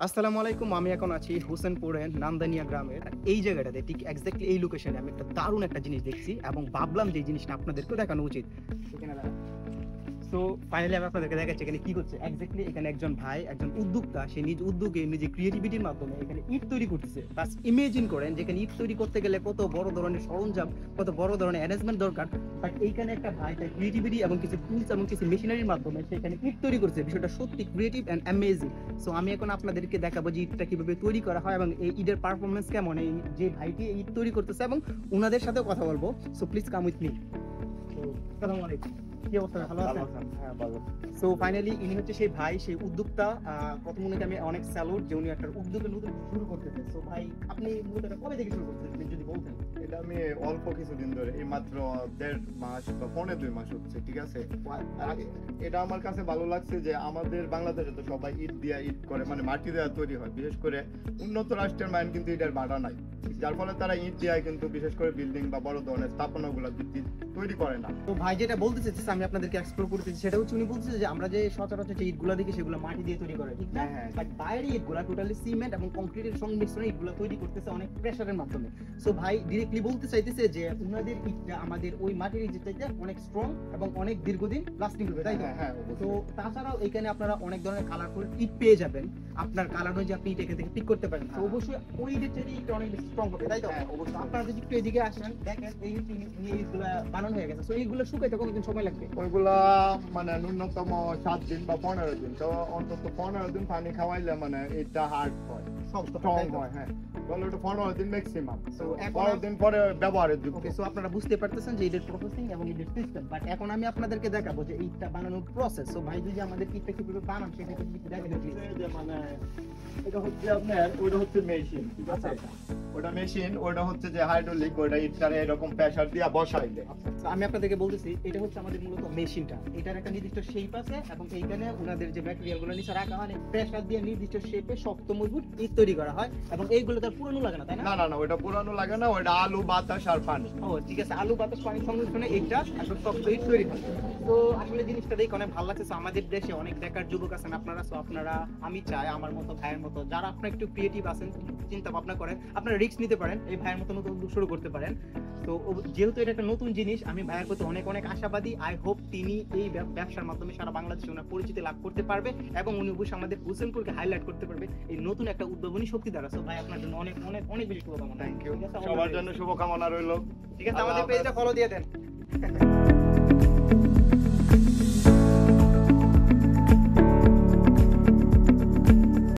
আসসালামু আলাইকুম। আমি এখন আছি হোসেনপুরের নান্দানিয়া গ্রামের। এই জায়গাটাতে ঠিক এক্স্যাক্টলি এই লোকেশনে আমি একটা দারুণ একটা জিনিস দেখছি এবং ভাবলাম যে এই জিনিসটা আপনাদেরকেও দেখানো উচিত। এখানে দাঁড়ান। সো ফাইনালি আমি আপনাদেরকে দেখাচ্ছি এখানে কি হচ্ছে। এক্স্যাক্টলি এখানে একজন ভাই, একজন উদ্যোক্তা, সে নিজ উদ্যোগে নিজে ক্রিয়েটিভিটির মাধ্যমে এখানে ইট তৈরি করতেছে। বাস ইমেজিন করেন যেখানে ইট তৈরি করতে গেলে কত বড় ধরনের সরঞ্জাম, কত বড় ধরনের অ্যারেঞ্জমেন্ট দরকার। বাট এইখানে একটা ভাই তার ক্রিয়েটিভিটি এবং কিছু টুলস এবং কিছু মেশিনারির মাধ্যমে সেখানে ইট তৈরি করছে। বিষয়টা সত্যি ক্রিয়েটিভ অ্যান্ড অ্যামেজিং। সো আমি এখন আপনাদেরকে দেখাবো যে ইটটা কিভাবে তৈরি করা হয় এবং এই ইটের পারফরমেন্স কেমন, এই যে ভাইটি এই ইট তৈরি করতেছে, এবং ওনাদের সাথেও কথা বলবো। So please come with me. আসসালামু আলাইকুম। কি অবস্থা, ভালো আছেন? হ্যাঁ, ভালো। সো ফাইনালি ইনি হচ্ছে সেই ভাই, সেই উদ্যোক্তা। প্রথম উনাকে আমি অনেক স্যালুট যে উনি একটা উদ্যোগে নতুন শুরু করতেছে। সো ভাই, আপনি মূলত এটা কবে থেকে শুরু করতেছেন যদি বলতেন? এটা আমি অল্প কিছুদিন ধরে, এই মাত্র 1.5 মাস বা 2.5 মাস হচ্ছে, ঠিক আছে। আর এটা আমার কাছে ভালো লাগছে যে আমাদের বাংলাদেশে তো সবাই ইট দিয়া ইট করে, মানে মাটি দেওয়া তৈরি হয়। বিশেষ করে উন্নত রাষ্ট্রের মাইন কিন্তু এটার ভাড়া নাই, যার ফলে তারা ইট দিয়ে কিন্তু বিশেষ করে বিল্ডিং বা বড় ধরনের স্থাপনাগুলো তৈরি করে না। তো ভাই যেটা বলতে চাইছে আমি আপনাদেরকে এক্সপ্লোর করতেছি, সেটা হচ্ছে উনি বলতেছে যে আমরা যে সচরাচর যে ইটগুলো দেখি সেগুলো মাটি দিয়ে তৈরি করে, ঠিক না? হ্যাঁ। বাট বাইরে ইটগুলো টোটালি সিমেন্ট এবং কংক্রিটের সংমিশ্রণে ইটগুলো তৈরি করতেছে অনেক প্রেসারের মাধ্যমে। সো ভাই ডিরেক্টলি বলতে চাইতেছে যে উনাদের ইটটা আমাদের ওই মাটির ইট চাইতে অনেক স্ট্রং এবং অনেক দীর্ঘদিন লাস্টিং করবে, তাই তো? হ্যাঁ, তো তাছাড়াও এখানে আপনারা অনেক ধরনের কালারফুল ইট পেয়ে যাবেন। আপনার কালার অনুযায়ী আপনি ইট এখান থেকে পিক করতে পারেন। তো অবশ্যই ওই ইটের চাইতে ইটটা অনেক বেশি স্ট্রং হবে, তাই তো? হ্যাঁ, অবশ্যই। আপনারা যদি একটু এদিকে আসেন, দেখেন এই ইটগুলো বানানো হয়ে গেছে। সো এইগুলো শুকাইতে কতদিন সময় লাগবে? ওইগুলা মানে ন্যূনতম 7 দিন বা 15 দিন, তো অন্তত 15 দিন পানি খাওয়াইলে মানে এটা হার্ড হয়, সব স্ট্রং হয়। হ্যাঁ, তাহলে ওটা 15 দিন ম্যাক্সিমাম। So, তো এখন 12 দিন পরে ব্যবহারের যোগ্য। ওকে, সো আপনারা বুঝতে পারতেছেন যে এটার প্রসেসিং এবং এটার সিস্টেম। বাট এখন আমি আপনাদেরকে দেখাবো যে ইটটা বানানোর প্রসেস। সো ভাই যদি আমাদের ইটটা কিভাবে বানান সেটা একটু দেখাবেন প্লিজ। যে মানে এটা হচ্ছে আপনার, ওটা হচ্ছে মেশিন, ঠিক আছে। ওটা মেশিন, ওটা হচ্ছে যে হাইড্রোলিক, ওটা ইটটারে এরকম প্রেসার দিয়া বসাইলে। So, আমি আপনাদেরকে বলতেছি এটা হচ্ছে আমাদের মূলত মেশিনটা। এটার একটা নির্দিষ্ট শেপ আছে এবং এইখানে ওনাদের যে ম্যাটেরিয়ালগুলো নিচে রাখা হয় প্রেসার দিয়ে নির্দিষ্ট শেপে শক্ত মজবুত ইট তৈরি করা হয় এবং এইগুলো তার পুরনো লাগে না, তাই না? না না না, ওটা পুরানো লাগে না, ওটা আলু, বাতাস আর পানি। ও ঠিক আছে, আলু বাতাস পানি সংমিশ্রণে এইটা আসলে শক্ত ইট তৈরি হয়। তো আসলে জিনিসটা দেখে অনেক ভালো লাগছে। So, আমাদের দেশে অনেক বেকার যুবক আছেন আপনারা। সো আপনারা, আমি চাই আমার মতো ভাইয়ের মতো যারা আপনারা একটু ক্রিয়েটিভ আছেন, চিন্তা ভাবনা করেন, আপনারা রিস্ক নিতে পারেন, এই ভাইয়ের মতো নতুন উদ্যোগ শুরু করতে পারেন। তো যেহেতু এটা একটা নতুন জিনিস, আমি ভাইয়ের প্রতি অনেক অনেক আশাবাদী। আই হোপ তিনি এই ব্যবসার মাধ্যমে সারা বাংলাদেশে ওনার পরিচিতি লাভ করতে পারবে এবং উনি অবশ্যই আমাদের হোসেনপুরকে হাইলাইট করতে পারবে এই নতুন একটা উদ্ভাবনী শক্তি দ্বারা। সো ভাই আপনার জন্য অনেক অনেক অনেক বেশি শুভকামনা। থ্যাংক ইউ, ঠিক আছে, সবার জন্য শুভকামনা রইল। ঠিক আছে, আমাদের আল্লাহ পেজটা হাফেজ। ফলো দিয়ে দেন।